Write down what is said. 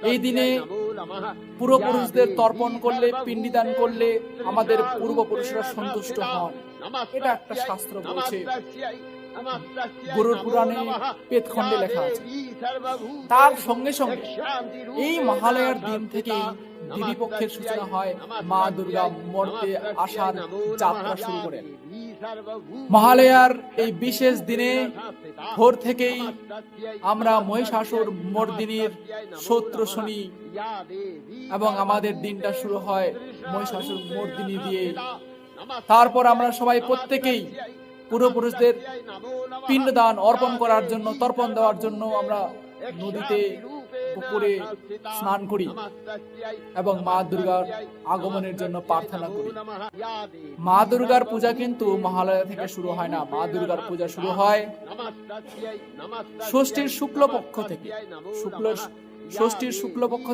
এই দিনে পূর্বপুরুষদের তর্পণ করলে, পিণ্ডিদান করলে আমাদের পূর্বপুরুষরা সন্তুষ্ট হন। এটা একটা শাস্ত্র বলছে, গরুর পুরাণে পেতখণ্ডে লেখা আছে। তার সঙ্গে সঙ্গে এই মহালয়ার দিন থেকেই দেবীপক্ষের সূচনা হয়, মা দুর্গা মর্তে আসার যাত্রা শুরু করেন। মহালয়ার এই বিশেষ দিনে ভোর থেকেই আমরা মহিষাসুর মর্দিনীর স্তোত্র শুনি এবং আমাদের দিনটা শুরু হয় মহিষাসুর মর্দিনী দিয়ে। তারপর আমরা সবাই প্রত্যেকেই পূর্বপুরুষদের পিণ্ডদান অর্পণ করার জন্য, তর্পণ দেওয়ার জন্য আমরা নদীতে, পুকুরে স্নান করি এবং মা দুর্গার আগমনের জন্য প্রার্থনা করি। মা দুর্গার পূজা কিন্তু মহালয়া থেকে শুরু হয় না। মা দুর্গার পূজা শুরু হয় ষষ্ঠীর শুক্লপক্ষ থেকে। ষষ্ঠীর শুক্লপক্ষ